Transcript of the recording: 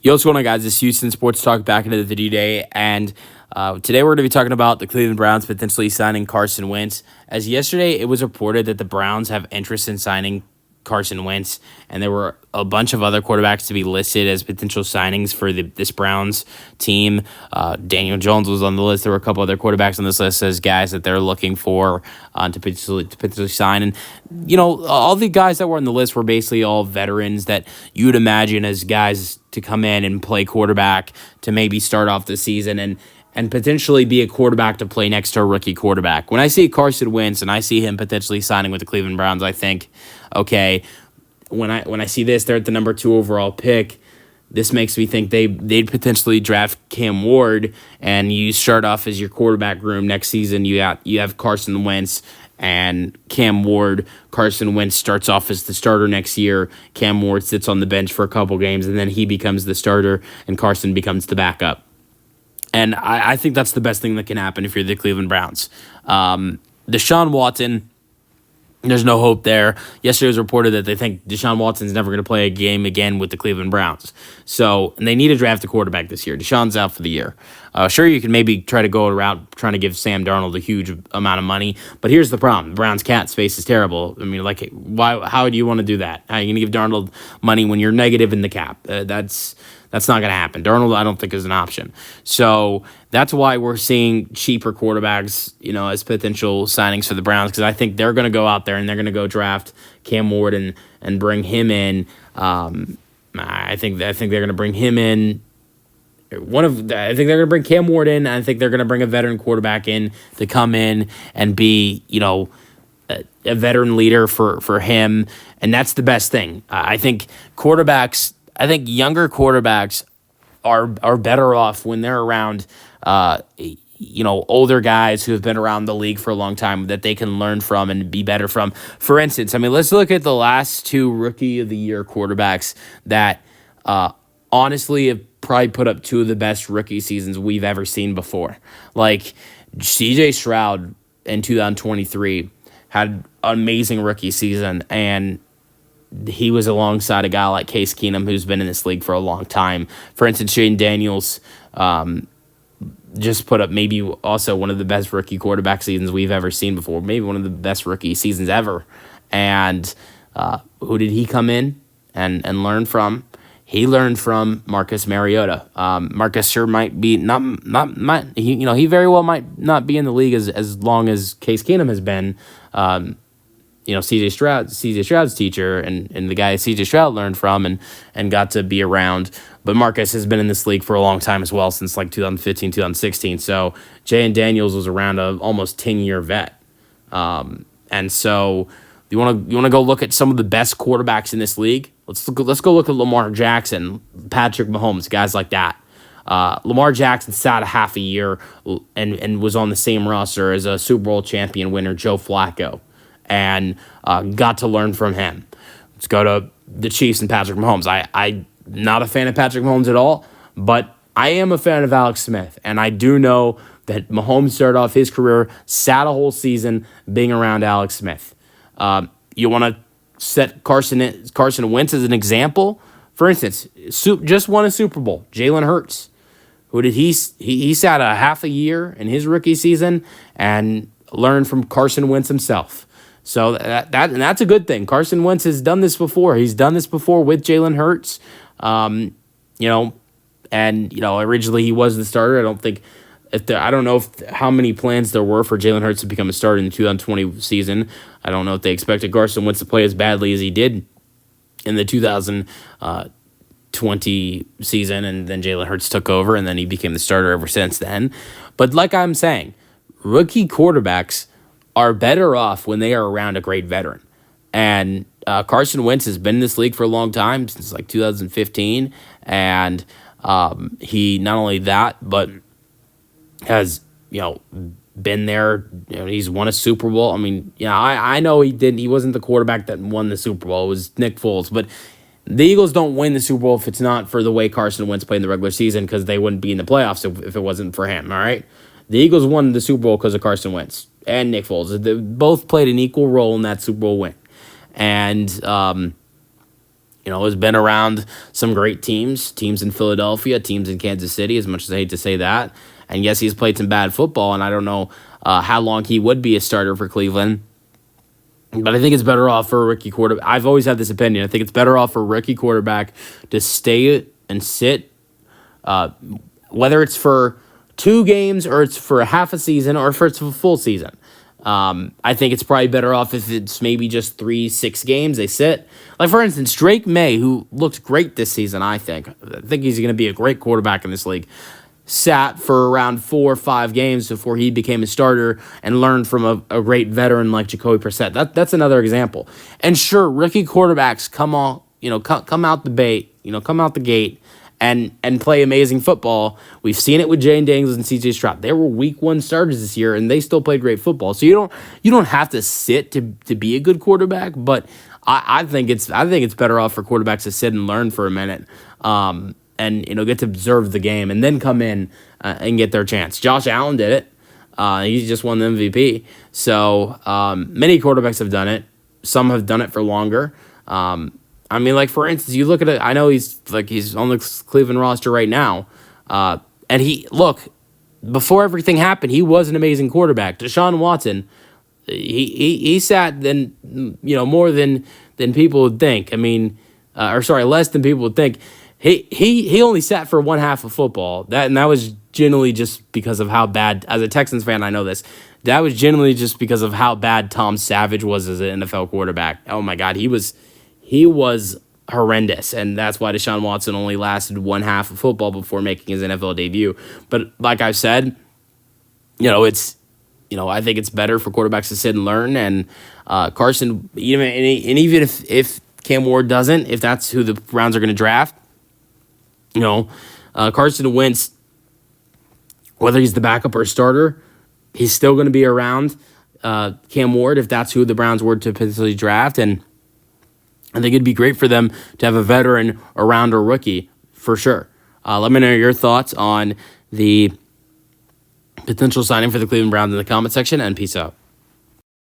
Yo, what's going on, guys? It's Houston Sports Talk back into the video day, and today we're going to be talking about the Cleveland Browns potentially signing Carson Wentz. As yesterday, it was reported that the Browns have interest in signing Carson Wentz, and there were a bunch of other quarterbacks to be listed as potential signings for this Browns team. Daniel Jones was on the list. There were a couple other quarterbacks on this list as guys that they're looking for to potentially sign. And, you know, all the guys that were on the list were basically all veterans that you'd imagine as guys to come in and play quarterback to maybe start off the season and potentially be a quarterback to play next to a rookie quarterback. When I see Carson Wentz and I see him potentially signing with the Cleveland Browns, I think, okay, when I see this, they're at the number 2 overall pick. This makes me think they'd potentially draft Cam Ward, and you start off as your quarterback room next season. You have Carson Wentz and Cam Ward. Carson Wentz starts off as the starter next year. Cam Ward sits on the bench for a couple games, and then he becomes the starter, and Carson becomes the backup. And I think that's the best thing that can happen if you're the Cleveland Browns. Deshaun Watson, there's no hope there. Yesterday it was reported that they think Deshaun Watson's never going to play a game again with the Cleveland Browns. So, and they need to draft a quarterback this year. Deshaun's out for the year. Sure, you can maybe try to go around trying to give Sam Darnold a huge amount of money, but here's the problem. The Browns' cap space is terrible. I mean, like, how do you want to do that? How are you going to give Darnold money when you're negative in the cap? That's not going to happen. Darnold, I don't think, is an option. So that's why we're seeing cheaper quarterbacks, you know, as potential signings for the Browns, because I think they're going to go out there and they're going to go draft Cam Ward and bring him in. I think they're going to bring him in. I think they're going to bring Cam Ward in. I think they're going to bring a veteran quarterback in to come in and be, you know, a veteran leader for him, and that's the best thing. I think younger quarterbacks are better off when they're around, older guys who have been around the league for a long time that they can learn from and be better from. For instance, I mean, let's look at the last 2 Rookie of the Year quarterbacks that honestly have probably put up 2 of the best rookie seasons we've ever seen before. Like C.J. Stroud in 2023 had an amazing rookie season, and he was alongside a guy like Case Keenum, who's been in this league for a long time. For instance, Shane Daniels just put up maybe also one of the best rookie quarterback seasons we've ever seen before, maybe one of the best rookie seasons ever. And who did he come in and learn from? He learned from Marcus Mariota. Marcus sure might be he very well might not be in the league as long as Case Keenum has been. C.J. Stroud's teacher and the guy C.J. Stroud learned from and got to be around. But Marcus has been in this league for a long time as well, since like 2015, 2016. So Jay Daniels was around a almost 10-year vet. And so you want to go look at some of the best quarterbacks in this league? Let's go look at Lamar Jackson, Patrick Mahomes, guys like that. Lamar Jackson sat a half a year and was on the same roster as a Super Bowl champion winner Joe Flacco, and got to learn from him. Let's go to the Chiefs and Patrick Mahomes. I'm not a fan of Patrick Mahomes at all, but I am a fan of Alex Smith, and I do know that Mahomes started off his career, sat a whole season being around Alex Smith. You want to set Carson Wentz as an example? For instance, just won a Super Bowl, Jalen Hurts. Who did he sat a half a year in his rookie season and learned from Carson Wentz himself. So that's a good thing. Carson Wentz has done this before. He's done this before with Jalen Hurts. Originally he was the starter. I don't know how many plans there were for Jalen Hurts to become a starter in the 2020 season. I don't know if they expected Carson Wentz to play as badly as he did in the 2020 season, and then Jalen Hurts took over, and then he became the starter ever since then. But like I'm saying, rookie quarterbacks are better off when they are around a great veteran. And Carson Wentz has been in this league for a long time, since like 2015, and he not only that, but has, been there. He's won a Super Bowl. I mean, I know he didn't. He wasn't the quarterback that won the Super Bowl. It was Nick Foles. But the Eagles don't win the Super Bowl if it's not for the way Carson Wentz played in the regular season, because they wouldn't be in the playoffs if it wasn't for him, all right? The Eagles won the Super Bowl because of Carson Wentz and Nick Foles. They both played an equal role in that Super Bowl win. And Has been around some great teams in Philadelphia, teams in Kansas City, as much as I hate to say that. And yes, he's played some bad football, and I don't know how long he would be a starter for Cleveland. But I think it's better off for a rookie quarterback. I've always had this opinion. I think it's better off for a rookie quarterback to stay and sit, whether it's for 2 games or it's for a half a season or if it's for a full season. I think it's probably better off if it's maybe just 3-6 games they sit. Like, for instance, Drake May, who looked great this season, I think he's going to be a great quarterback in this league, sat for around 4 or 5 games before he became a starter and learned from a great veteran like Jacoby Brissett. That's another example. And sure, rookie quarterbacks come out the gate and play amazing football. We've seen it with Jane Daniels and CJ Stroud. They were week 1 starters this year, and they still played great football. So you don't have to sit to be a good quarterback, but I think it's better off for quarterbacks to sit and learn for a minute. And get to observe the game and then come in and get their chance. Josh Allen did it. He just won the MVP. So many quarterbacks have done it. Some have done it for longer. Like, for instance, you look at it. I know he's on the Cleveland roster right now. And before everything happened, he was an amazing quarterback. Deshaun Watson, he sat more than people would think. Less than people would think. He only sat for one half of football. That was generally just because of how bad, as a Texans fan, I know this. That was generally just because of how bad Tom Savage was as an NFL quarterback. Oh my God, he was horrendous, and that's why Deshaun Watson only lasted one half of football before making his NFL debut. But like I've said, I think it's better for quarterbacks to sit and learn. And Carson, even if Cam Ward doesn't, if that's who the Browns are going to draft. Carson Wentz, whether he's the backup or starter, he's still going to be around Cam Ward if that's who the Browns were to potentially draft. And I think it'd be great for them to have a veteran around a rookie for sure. Let me know your thoughts on the potential signing for the Cleveland Browns in the comment section, and peace out.